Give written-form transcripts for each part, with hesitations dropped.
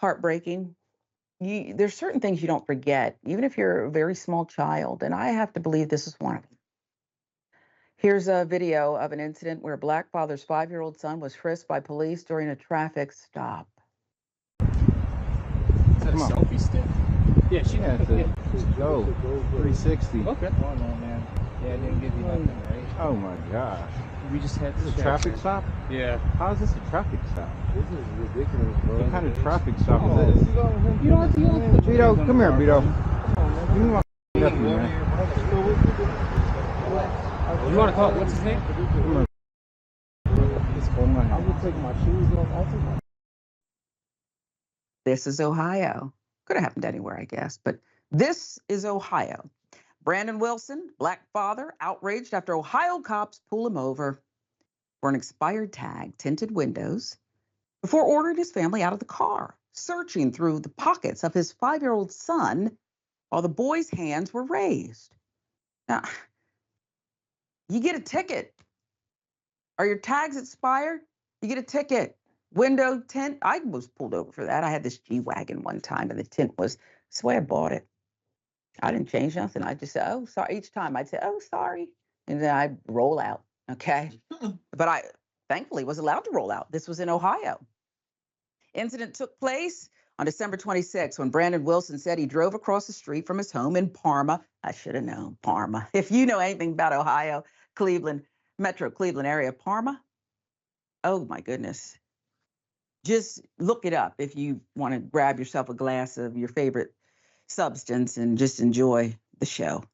heartbreaking. There's certain things you don't forget, even if you're a very small child, and I have to believe this is one of them. Here's a video of an incident where a black father's 5-year-old son was frisked by police during a traffic stop. Is that a selfie stick? Yeah, it's a Go 360. Okay. Oh no, man. Yeah, I didn't give you nothing, right? Oh my gosh. We just had This is a traffic stop? Yeah. How is this a traffic stop? This is ridiculous, bro. What kind of traffic stop is this? You don't have to Beto, come here, Beto. Give me my man. man. You want to call it? What's his name? Let's hold my I hand. would take my shoes off. I'll take my... This is Ohio. Could have happened anywhere, I guess, but this is Ohio. Brandon Wilson, black father, outraged after Ohio cops pull him over for an expired tag, tinted windows, before ordering his family out of the car, searching through the pockets of his 5-year-old son while the boy's hands were raised. Now, you get a ticket. Are your tags expired? You get a ticket. Window tint. I was pulled over for that. I had this G-Wagon one time, and the tint was, that's the way I bought it. I didn't change nothing. I just said, oh, sorry. Each time I'd say, oh, sorry. And then I'd roll out, okay? But I, thankfully, was allowed to roll out. This was in Ohio. Incident took place on December 26 when Brandon Wilson said he drove across the street from his home in Parma. I should have known Parma. If you know anything about Ohio, Cleveland, Metro Cleveland area, Parma, oh my goodness. Just look it up if you want to grab yourself a glass of your favorite substance and just enjoy the show.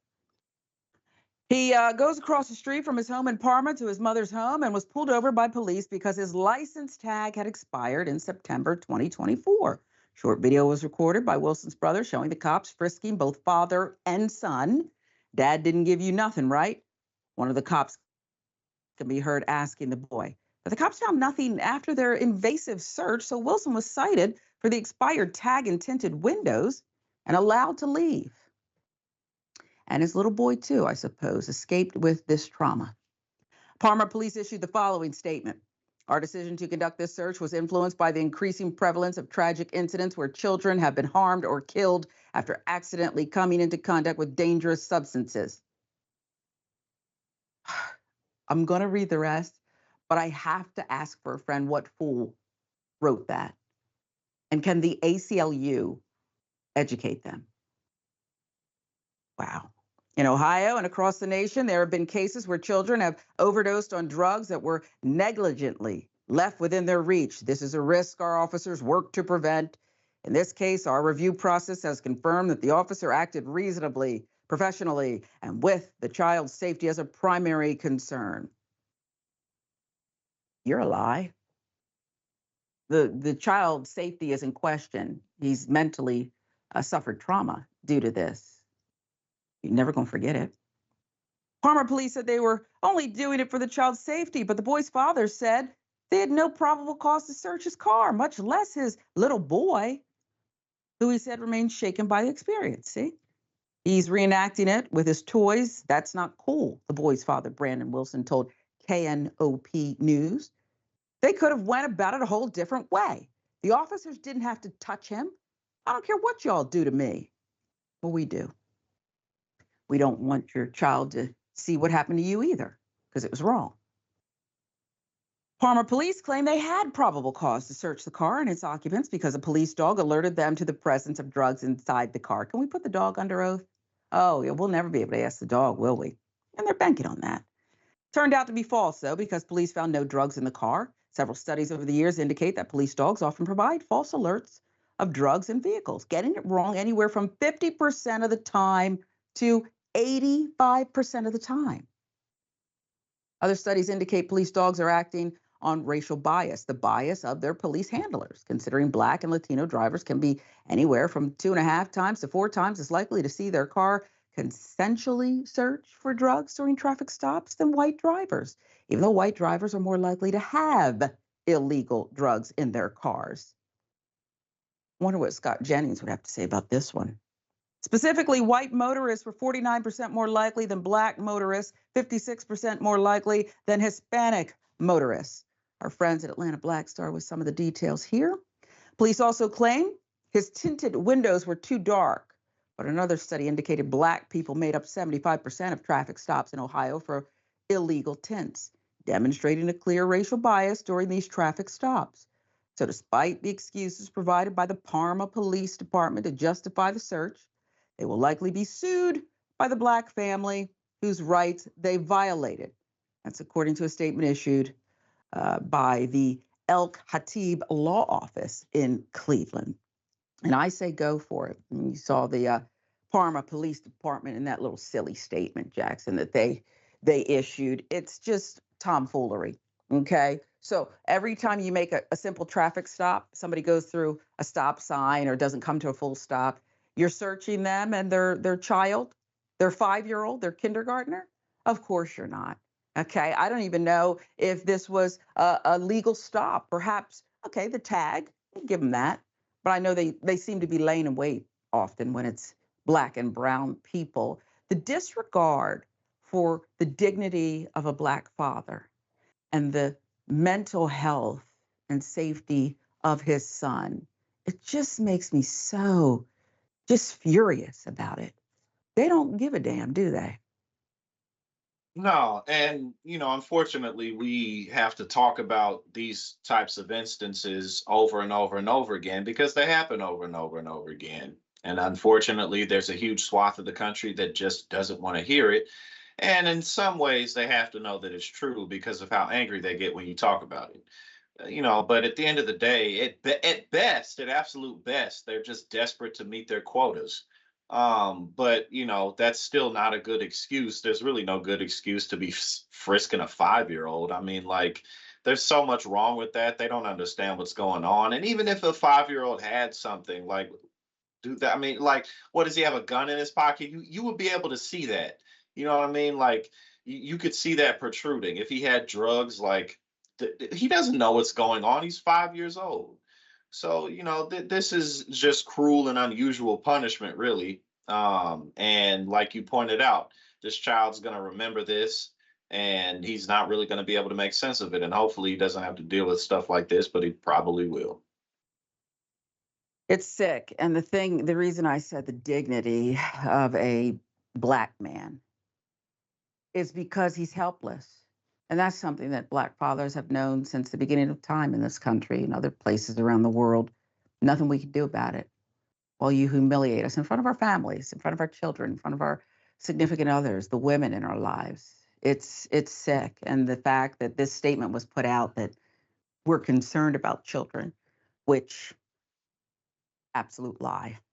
He goes across the street from his home in Parma to his mother's home and was pulled over by police because his license tag had expired in September 2024. Short video was recorded by Wilson's brother showing the cops frisking both father and son. Dad didn't give you nothing, right? One of the cops can be heard asking the boy. But the cops found nothing after their invasive search, so Wilson was cited for the expired tag and tinted windows and allowed to leave. And his little boy, too, I suppose, escaped with this trauma. Parma police issued the following statement. Our decision to conduct this search was influenced by the increasing prevalence of tragic incidents where children have been harmed or killed after accidentally coming into contact with dangerous substances. I'm going to read the rest, but I have to ask for a friend what fool wrote that. And can the ACLU educate them? Wow. In Ohio and across the nation, there have been cases where children have overdosed on drugs that were negligently left within their reach. This is a risk our officers work to prevent. In this case, our review process has confirmed that the officer acted reasonably, professionally, and with the child's safety as a primary concern. You're a lie. The child's safety is in question. He's mentally suffered trauma due to this. You're never going to forget it. Parma police said they were only doing it for the child's safety, but the boy's father said they had no probable cause to search his car, much less his little boy, who he said remained shaken by the experience. See? He's reenacting it with his toys. That's not cool, the boy's father, Brandon Wilson, told KNOP News. They could have went about it a whole different way. The officers didn't have to touch him. I don't care what y'all do to me. Well, we do. We don't want your child to see what happened to you either, because it was wrong. Parma police claim they had probable cause to search the car and its occupants because a police dog alerted them to the presence of drugs inside the car. Can we put the dog under oath? Oh, yeah, we'll never be able to ask the dog, will we? And they're banking on that. Turned out to be false, though, because police found no drugs in the car. Several studies over the years indicate that police dogs often provide false alerts of drugs in vehicles, getting it wrong anywhere from 50% of the time to 85% of the time. Other studies indicate police dogs are acting on racial bias, the bias of their police handlers, considering Black and Latino drivers can be anywhere from 2.5 times to 4 times as likely to see their car consensually search for drugs during traffic stops than white drivers, even though white drivers are more likely to have illegal drugs in their cars. I wonder what Scott Jennings would have to say about this one. Specifically, white motorists were 49% more likely than Black motorists, 56% more likely than Hispanic motorists. Our friends at Atlanta Black Star with some of the details here. Police also claim His tinted windows were too dark, but another study indicated Black people made up 75% of traffic stops in Ohio for illegal tints, demonstrating a clear racial bias during these traffic stops. So, despite the excuses provided by the Parma Police Department to justify the search, they will likely be sued by the Black family whose rights they violated. That's according to a statement issued by the El Khatib Law Office in Cleveland. And I say go for it. And you saw the Parma Police Department in that little silly statement, Jackson, that they issued. It's just tomfoolery. Okay. So every time you make a simple traffic stop, somebody goes through a stop sign or doesn't come to a full stop, you're searching them and their child, their 5-year-old, their kindergartner. Of course you're not. Okay. I don't even know if this was a legal stop. Perhaps, okay, the tag, give them that. But I know they seem to be laying in wait often when it's Black and brown people. The disregard for the dignity of a Black father and the mental health and safety of his son, it just makes me so just furious about it. They don't give a damn, do they? No, and unfortunately, we have to talk about these types of instances over and over and over again because they happen over and over and over again. And unfortunately, there's a huge swath of the country that just doesn't want to hear it. And in some ways, they have to know that it's true because of how angry they get when you talk about it. But at the end of the day, at best, at absolute best, they're just desperate to meet their quotas. But that's still not a good excuse. There's really no good excuse to be frisking a 5-year-old. I mean, like, there's so much wrong with that. They don't understand what's going on. And even if a 5-year-old had something, like, do that. I mean, like, what does he have, a gun in his pocket? You would be able to see that. You know what I mean? Like, you could see that protruding. If he had drugs, like, he doesn't know what's going on. He's 5 years old. So, this is just cruel and unusual punishment, really. And like you pointed out, this child's going to remember this and he's not really going to be able to make sense of it. And hopefully he doesn't have to deal with stuff like this, but he probably will. It's sick. And the reason I said the dignity of a Black man is because he's helpless. And that's something that Black fathers have known since the beginning of time in this country and other places around the world. Nothing we can do about it. While you humiliate us in front of our families, in front of our children, in front of our significant others, the women in our lives. It's sick. And the fact that this statement was put out that we're concerned about children, which absolute lie.